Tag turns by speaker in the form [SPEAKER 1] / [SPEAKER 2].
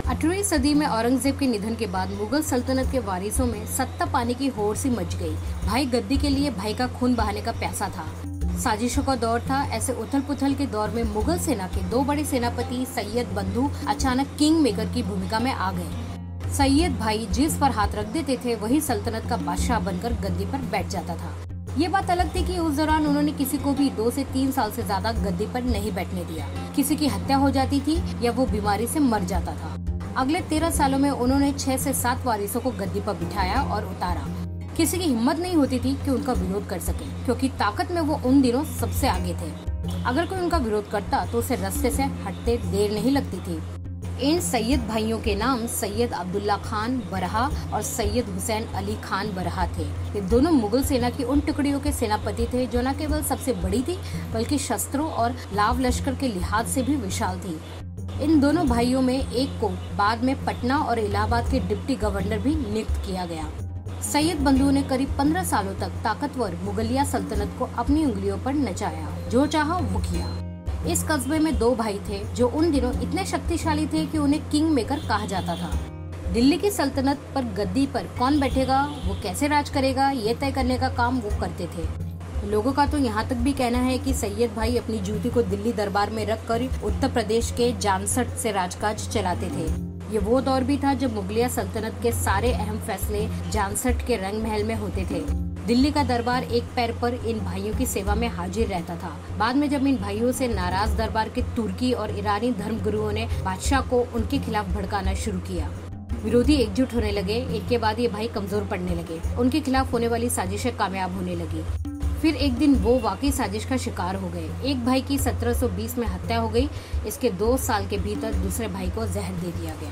[SPEAKER 1] 18वीं सदी में औरंगजेब के निधन के बाद मुगल सल्तनत के वारिसों में सत्ता पाने की होड़ सी मच गई। भाई गद्दी के लिए भाई का खून बहाने का प्यासा था। साजिशों का दौर था। ऐसे उथल पुथल के दौर में मुगल सेना के दो बड़े सेनापति सैयद बंधु अचानक किंग मेकर की भूमिका में आ गए। सैयद भाई जिस पर हाथ रख देते थे वही सल्तनत का बादशाह बनकर गद्दी पर बैठ जाता था। ये बात अलग थी कि उस दौरान उन्होंने किसी को भी 2 से 3 साल से ज्यादा गद्दी पर नहीं बैठने दिया। किसी की हत्या हो जाती थी या वो बीमारी से मर जाता था। अगले 13 सालों में उन्होंने 6 से 7 वारिसों को गद्दी पर बिठाया और उतारा। किसी की हिम्मत नहीं होती थी कि उनका विरोध कर सके, क्योंकि ताकत में वो उन दिनों सबसे आगे थे। अगर कोई उनका विरोध करता तो उसे रास्ते से हटते देर नहीं लगती थी। इन सैयद भाइयों के नाम सैयद अब्दुल्ला खान बरहा और सैयद हुसैन अली खान बरहा थे। ये दोनों मुगल सेना की उन टुकड़ियों के सेनापति थे जो न केवल सबसे बड़ी थी बल्कि शस्त्रों और लाव लश्कर के लिहाज से भी विशाल थी। इन दोनों भाइयों में एक को बाद में पटना और इलाहाबाद के डिप्टी गवर्नर भी नियुक्त किया गया। सैयद बंधु ने करीब 15 सालों तक ताकतवर मुगलिया सल्तनत को अपनी उंगलियों पर नचाया, जो चाहा वो किया। इस कस्बे में 2 भाई थे जो उन दिनों इतने शक्तिशाली थे कि उन्हें किंग मेकर कहा जाता था। दिल्ली की सल्तनत पर गद्दी पर कौन बैठेगा, वो कैसे राज करेगा, ये तय करने का काम वो करते थे। लोगों का तो यहाँ तक भी कहना है कि सैयद भाई अपनी जूती को दिल्ली दरबार में रखकर उत्तर प्रदेश के जानसठ से राजकाज चलाते थे। ये वो दौर भी था जब मुगलिया सल्तनत के सारे अहम फैसले जानसठ के रंग महल में होते थे। दिल्ली का दरबार एक पैर पर इन भाइयों की सेवा में हाजिर रहता था। बाद में जब इन भाइयों से नाराज दरबार के तुर्की और ईरानी धर्मगुरुओं ने बादशाह को उनके खिलाफ भड़काना शुरू किया, विरोधी एकजुट होने लगे। इनके बाद ये भाई कमजोर पड़ने लगे। उनके खिलाफ होने वाली साजिशें कामयाब होने लगी। फिर एक दिन वो वाकई साजिश का शिकार हो गए। एक भाई की 1720 में हत्या हो गई। इसके 2 साल के भीतर दूसरे भाई को जहर दे दिया गया।